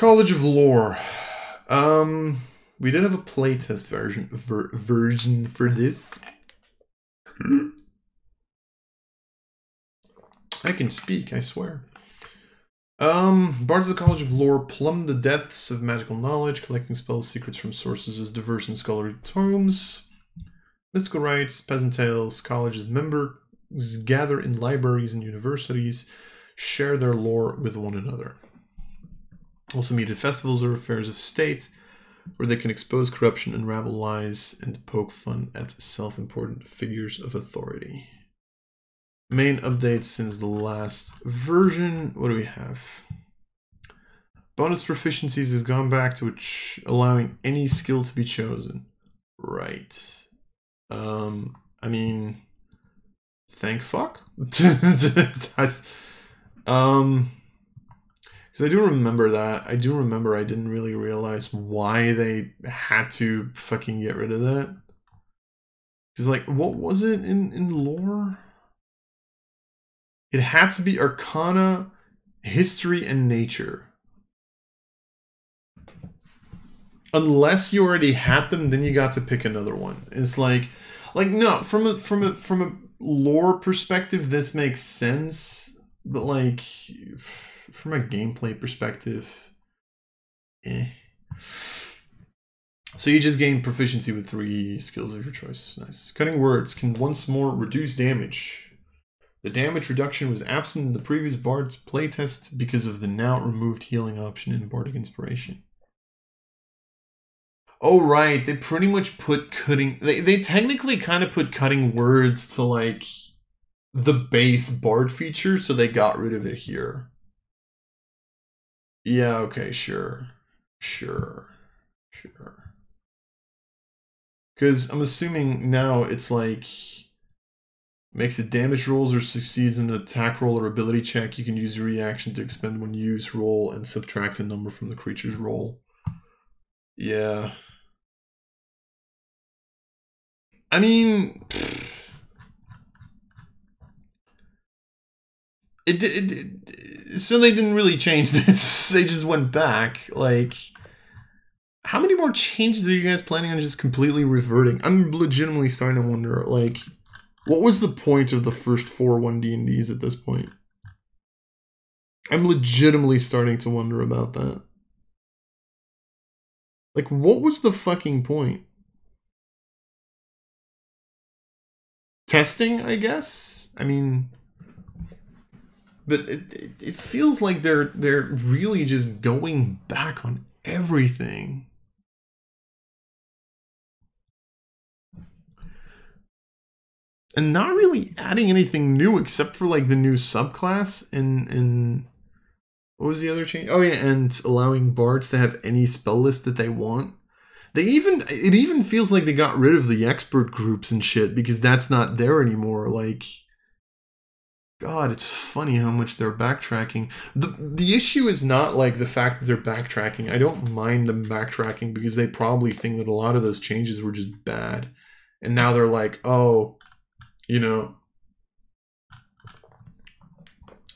College of Lore. We did have a playtest version for this. I can speak, I swear. Bards of the College of Lore plumb the depths of magical knowledge, collecting spell secrets from sources as diverse in scholarly tomes. Mystical rites, peasant tales, colleges members gather in libraries and universities, share their lore with one another. Also meet at festivals or affairs of state, where they can expose corruption, unravel lies, and poke fun at self-important figures of authority. Main updates since the last version. What do we have? Bonus proficiencies has gone back to allowing any skill to be chosen. Right. I mean, thank fuck. Because I do remember that. I do remember I didn't really realize why they had to fucking get rid of that. Because, like, what was it in lore? It had to be Arcana, History, and Nature. Unless you already had them, then you got to pick another one. It's like no, from a lore perspective, this makes sense, but like from a gameplay perspective, eh. So you just gain proficiency with 3 skills of your choice. Nice. Cutting words can once more reduce damage. The damage reduction was absent in the previous Bard's playtest because of the now removed healing option in Bardic Inspiration. Oh, right. They pretty much put cutting... They technically kind of put cutting words to, like, the base Bard feature, so they got rid of it here. Yeah, okay, sure. Sure. Because I'm assuming now it's like... Makes it damage rolls or succeeds in an attack roll or ability check. You can use your reaction to expend one use, roll, and subtract a number from the creature's roll. Yeah. I mean... So they didn't really change this. They just went back. Like... How many more changes are you guys planning on just completely reverting? I'm legitimately starting to wonder, like... What was the point of the first 4 One D&Ds at this point? I'm legitimately starting to wonder about that. Like, what was the fucking point? Testing, I guess? I mean... But it feels like they're really just going back on everything. And not really adding anything new except for like the new subclass and what was the other change? Oh yeah, and allowing bards to have any spell list that they want. It even feels like they got rid of the expert groups and shit because that's not there anymore. Like, God, it's funny how much they're backtracking. The issue is not like the fact that they're backtracking. I don't mind them backtracking because they probably think that a lot of those changes were just bad. And now they're like, oh, you know,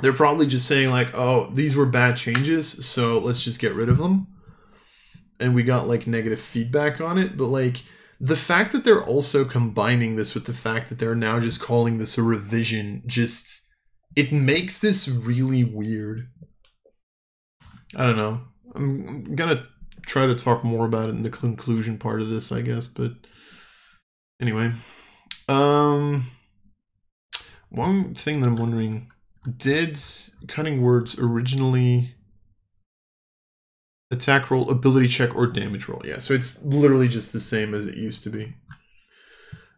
they're probably just saying like, oh, these were bad changes, so let's just get rid of them. And we got like negative feedback on it. But like the fact that they're also combining this with the fact that they're now just calling this a revision, just, it makes this really weird. I don't know. I'm gonna try to talk more about it in the conclusion part of this, I guess. But anyway, one thing that I'm wondering, did cutting words originally attack roll, ability check, or damage roll? Yeah, so it's literally just the same as it used to be.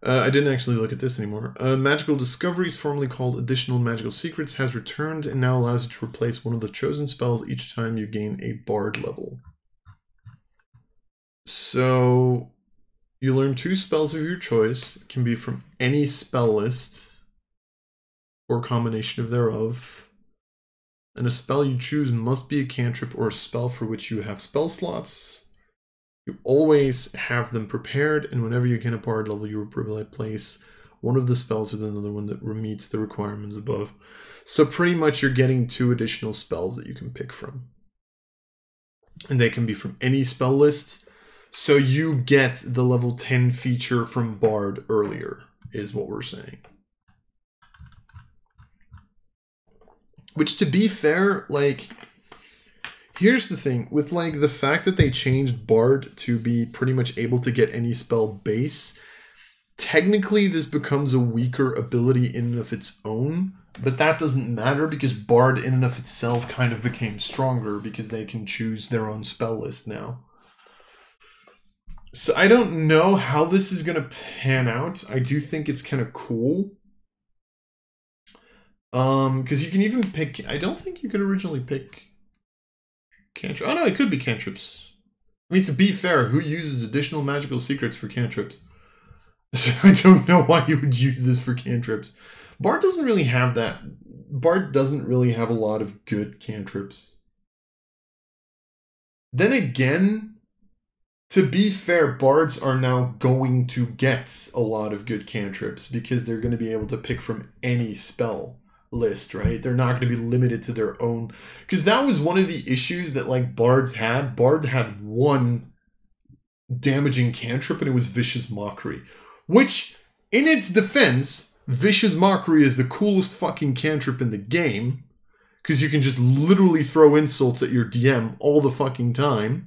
I didn't actually look at this anymore. Magical Discoveries, formerly called Additional Magical Secrets, has returned and now allows you to replace one of the chosen spells each time you gain a Bard level. So you learn 2 spells of your choice. It can be from any spell list or combination of thereof. And a spell you choose must be a cantrip or a spell for which you have spell slots. You always have them prepared, and whenever you gain a Bard level, you replace one of the spells with another one that meets the requirements above. So pretty much you're getting 2 additional spells that you can pick from. and they can be from any spell list. So you get the level 10 feature from Bard earlier, is what we're saying. Which, to be fair, like, here's the thing. With, like, the fact that they changed Bard to be pretty much able to get any spell base, technically this becomes a weaker ability in and of its own. But that doesn't matter because Bard in and of itself kind of became stronger because they can choose their own spell list now. So I don't know how this is going to pan out. I do think it's kind of cool. Because you can even pick... I don't think you could originally pick cantrips. Oh no, it could be cantrips. I mean, to be fair, who uses additional magical secrets for cantrips? So I don't know why you would use this for cantrips. Bard doesn't really have that. Bard doesn't really have a lot of good cantrips. Then again, to be fair, Bards are now going to get a lot of good cantrips because they're going to be able to pick from any spell list, right? They're not going to be limited to their own. Because that was one of the issues that, like, Bards had. Bard had one damaging cantrip and it was Vicious Mockery. Which, in its defense... Vicious Mockery is the coolest fucking cantrip in the game because you can just literally throw insults at your DM all the fucking time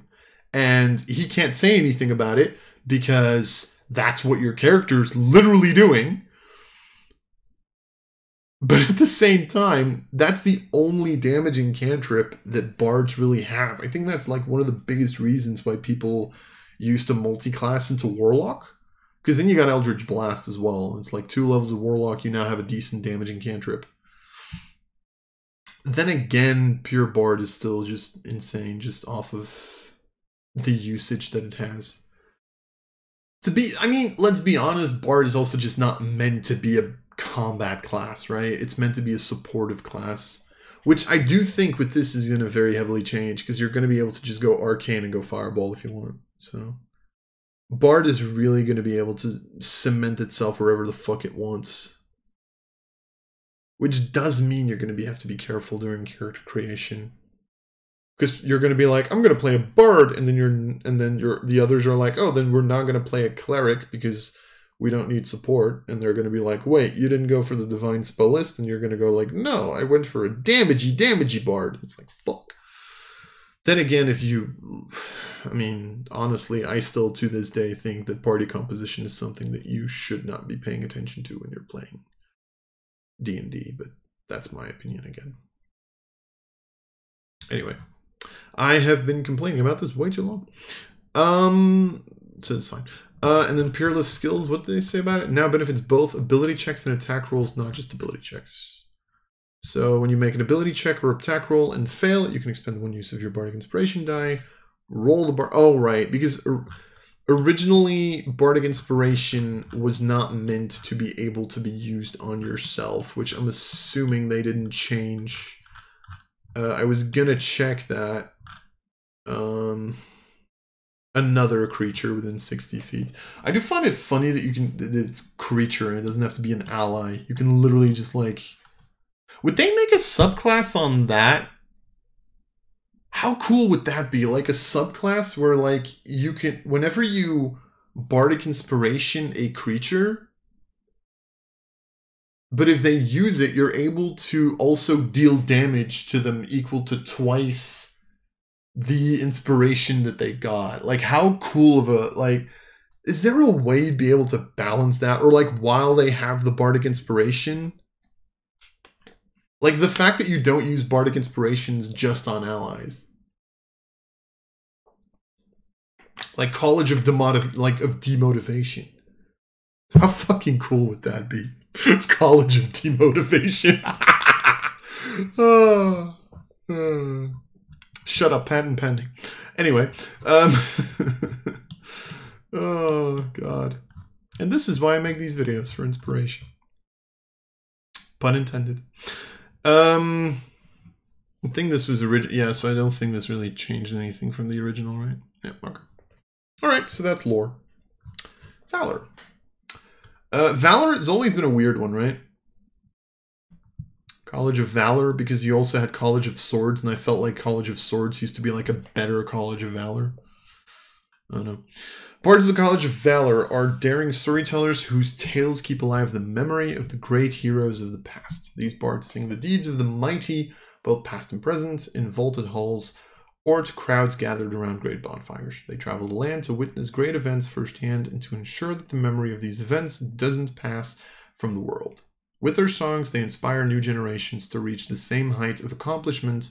and he can't say anything about it because that's what your character's literally doing. But at the same time, that's the only damaging cantrip that Bards really have. I think that's like one of the biggest reasons why people used to multi-class into Warlock. Because then you got Eldritch Blast as well. It's like 2 levels of Warlock, you now have a decent damaging cantrip. Then again, pure Bard is still just insane, just off of the usage that it has. I mean, let's be honest, Bard is also just not meant to be a combat class, right? It's meant to be a supportive class. Which I do think with this is going to very heavily change, because you're going to be able to just go Arcane and go Fireball if you want, so... Bard is really going to be able to cement itself wherever the fuck it wants. Which does mean you're going to have to be careful during character creation. Because you're going to be like, I'm going to play a Bard, and then the others are like, oh, then we're not going to play a Cleric because we don't need support. And they're going to be like, wait, you didn't go for the Divine Spell list? And you're going to go like, no, I went for a damagey Bard. It's like, fuck. Then again, I mean, honestly, I still to this day think that party composition is something that you should not be paying attention to when you're playing D&D, but that's my opinion again. Anyway, I have been complaining about this way too long. So it's fine. And then Peerless Skills, what did they say about it? Now benefits both ability checks and attack rolls, not just ability checks. So when you make an ability check or attack roll and fail, you can expend 1 use of your Bardic Inspiration die. Roll the bar. Oh, right. Because originally, Bardic Inspiration was not meant to be able to be used on yourself, which I'm assuming they didn't change. I was gonna check that. Another creature within 60 feet. I do find it funny that it's creature and it doesn't have to be an ally. You can literally just like... Would they make a subclass on that? How cool would that be? Like a subclass where like you can, whenever you Bardic Inspiration a creature, but if they use it, you're able to also deal damage to them equal to twice the inspiration that they got. Like how cool of a, like, is there a way to be able to balance that? Or like while they have the Bardic Inspiration, like the fact that you don't use Bardic Inspirations just on allies. Like College of Demotivation. How fucking cool would that be? College of Demotivation. Shut up, patent pending. Anyway. Oh, God. And this is why I make these videos, for inspiration. Pun intended. I think this was original. Yeah, so I don't think this really changed anything from the original, right? Yeah, okay. Alright, so that's lore. Valor. Valor has always been a weird one, right? College of Valor, because you also had College of Swords, and I felt like College of Swords used to be like a better College of Valor. I don't know. Bards of the College of Valor are daring storytellers whose tales keep alive the memory of the great heroes of the past. These bards sing the deeds of the mighty, both past and present, in vaulted halls, or to crowds gathered around great bonfires. They travel the land to witness great events firsthand and to ensure that the memory of these events doesn't pass from the world. With their songs, they inspire new generations to reach the same height of accomplishment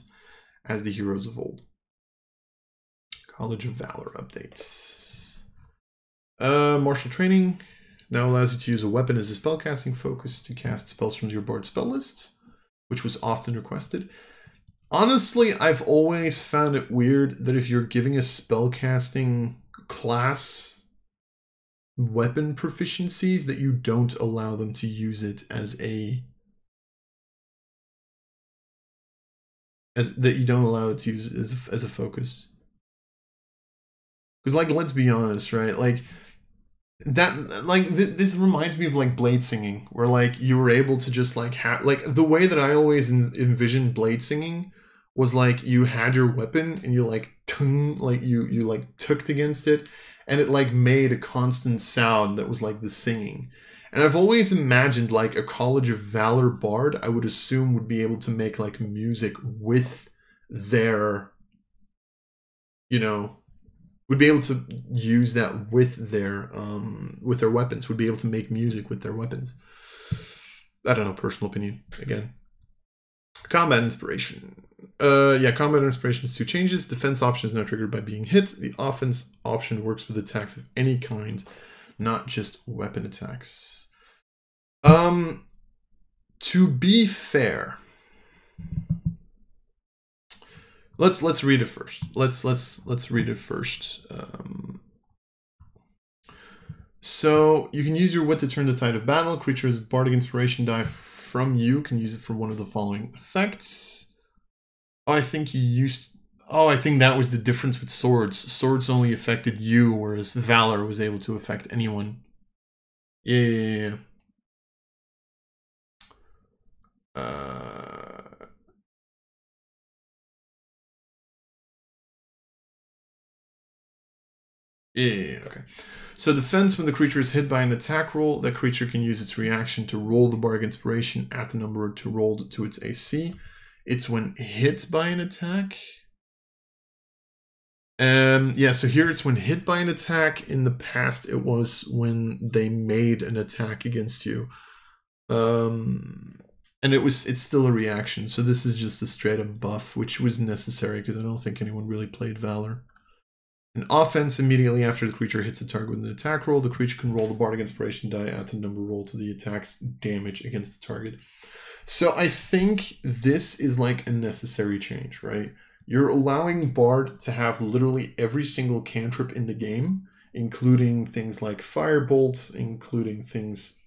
as the heroes of old. College of Valor updates. Martial training now allows you to use a weapon as a spellcasting focus to cast spells from your bard spell list, which was often requested. Honestly, I've always found it weird that if you're giving a spellcasting class weapon proficiencies, that you don't allow them to use it as a... that you don't allow it to use it as a focus. Because, like, let's be honest, right? Like, that, like, this reminds me of, like, blade singing, where, like, you were able to just, like, have, like, the way that I always envisioned blade singing was, like, you had your weapon, and you, like, you like, tucked against it, and it, like, made a constant sound that was, like, the singing. And I've always imagined, like, a College of Valor bard, I would assume, would be able to make, like, music with their, you know, would be able to use that with their weapons, would be able to make music with their weapons. I don't know, personal opinion, again. Combat inspiration. Yeah, combat inspiration is 2 changes. Defense option is now triggered by being hit. The offense option works with attacks of any kind, not just weapon attacks. To be fair, let's read it first. Let's read it first. So you can use your wit to turn the tide of battle. Creatures bardic inspiration die from you can use it for one of the following effects. Oh, I think you used. Oh, I think that was the difference with swords. Swords only affected you, whereas Valor was able to affect anyone. Yeah. Yeah, okay. So defense, when the creature is hit by an attack roll, that creature can use its reaction to roll the bardic inspiration at the number to roll to its AC. It's when hit by an attack. Yeah, so here it's when hit by an attack. In the past, it was when they made an attack against you. And it's still a reaction. So this is just a straight up buff, which was necessary because I don't think anyone really played Valor. An offense, immediately after the creature hits a target with an attack roll, the creature can roll the bardic inspiration die at the number roll to the attack's damage against the target. So I think this is like a necessary change, right? You're allowing Bard to have literally every single cantrip in the game, including things like Firebolt, including things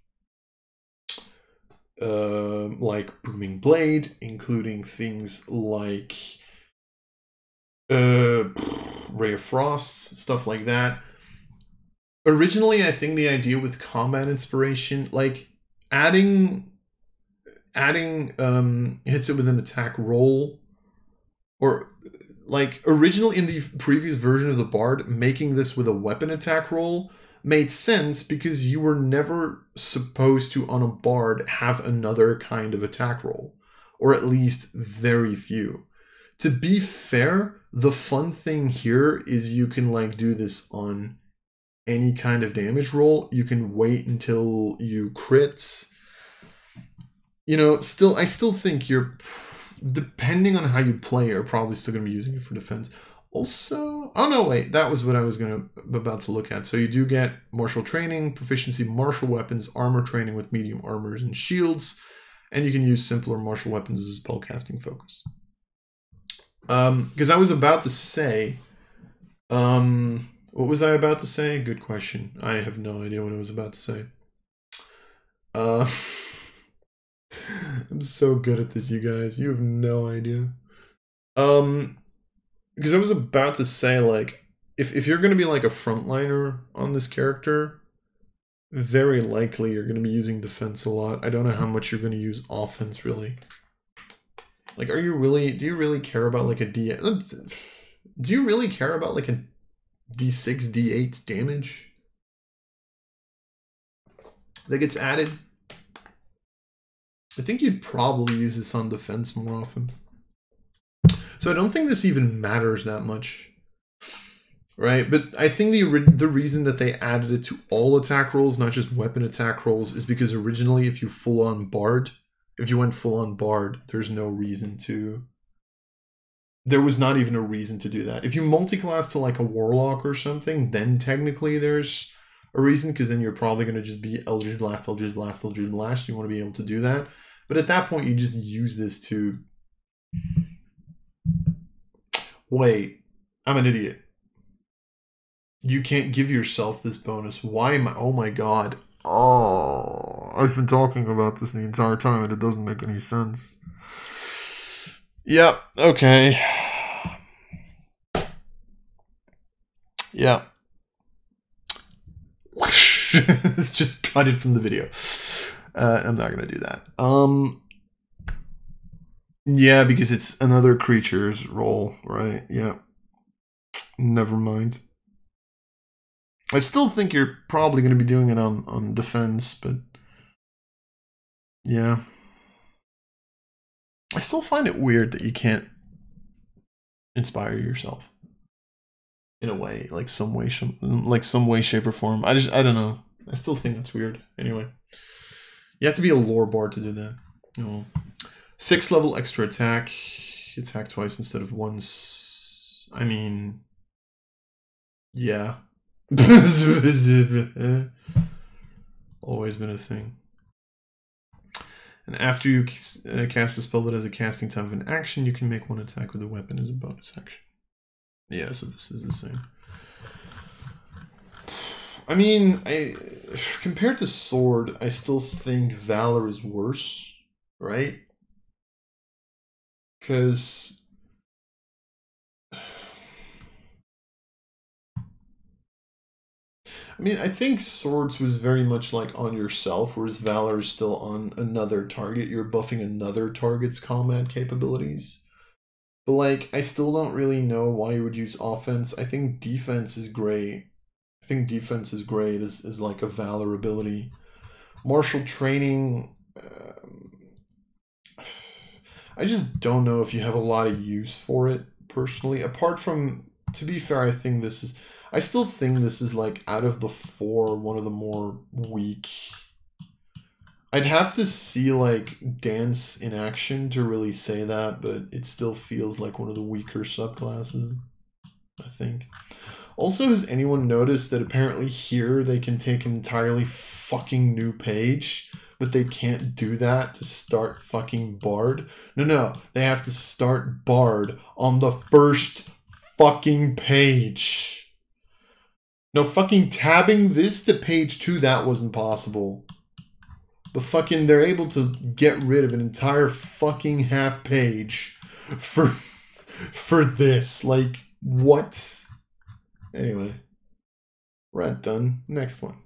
like Booming Blade, including things like Ray of Frost, stuff like that. Originally, I think the idea with combat inspiration, like adding hits it with an attack roll, or like originally in the previous version of the Bard, making this with a weapon attack roll made sense because you were never supposed to, on a Bard, have another kind of attack roll, or at least very few. To be fair, the fun thing here is you can like do this on any kind of damage roll. You can wait until you crit. You know, I still think you're, depending on how you play, you're probably still going to be using it for defense. Also, oh no, wait, that was what I was about to look at. So you do get martial training, proficiency, martial weapons, armor training with medium armors and shields, and you can use simpler martial weapons as a spellcasting focus. Because I was about to say, what was I about to say? Good question. I have no idea what I was about to say. I'm so good at this, you guys. You have no idea. Because I was about to say, like, if you're going to be like a frontliner on this character, very likely you're going to be using defense a lot. I don't know how much you're going to use offense, really. Like, do you really care about like a do you really care about like a D6, D8 damage that gets added? I think you'd probably use this on defense more often. So I don't think this even matters that much. Right, but I think the reason that they added it to all attack rolls, not just weapon attack rolls, is because originally if you went full on bard, there's no reason to. There was not even a reason to do that. If you multiclass to like a warlock or something, then technically there's a reason, because then you're probably going to just be Eldritch Blast, Eldritch Blast, Eldritch Blast. You want to be able to do that. But at that point, you just use this to... Wait, I'm an idiot. You can't give yourself this bonus. Why am I... Oh my god. Oh, I've been talking about this the entire time and it doesn't make any sense. Yeah, okay. Yeah. It's just cut it from the video. I'm not going to do that. Yeah, because it's another creature's roll, right? Yeah. Never mind. I still think you're probably going to be doing it on defense, but yeah. I still find it weird that you can't inspire yourself in a way, like some way, shape, or form. I don't know. I still think that's weird. Anyway, you have to be a lore bard to do that. Oh. 6th level extra attack. Attack twice instead of once. I mean, yeah. Always been a thing. And after you cast a spell that has a casting time of an action, you can make one attack with a weapon as a bonus action. Yeah, so this is the same. I mean, compared to Sword, I still think Valor is worse, right? Because... I mean, I think Swords was very much like on yourself, whereas Valor is still on another target. You're buffing another target's combat capabilities. But like, I still don't really know why you would use offense. I think defense is great. I think defense is great as like a Valor ability. Martial training... I just don't know if you have a lot of use for it, personally. Apart from, to be fair, I still think this is like, out of the 4, one of the more weak. I'd have to see like Dance in action to really say that, but it still feels like one of the weaker subclasses, I think. Also, has anyone noticed that apparently here they can take an entirely fucking new page, but they can't do that to start fucking Bard? No, they have to start Bard on the first fucking page. No, fucking tabbing this to page 2, that wasn't possible. But fucking, they're able to get rid of an entire fucking half page for this. Like, what? Anyway, we're at done. Next one.